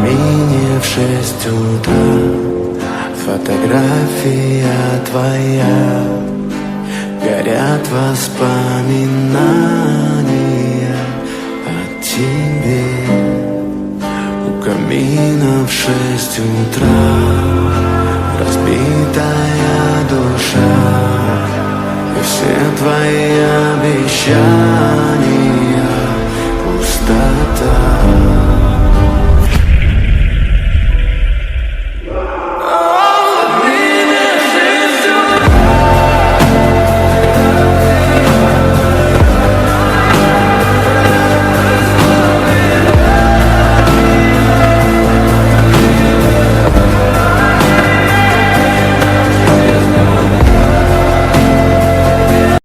камине в 6 утра фотография твоя, горят воспоминания о тебе. У камина в 6 утра разбитая душа, и все твои обещания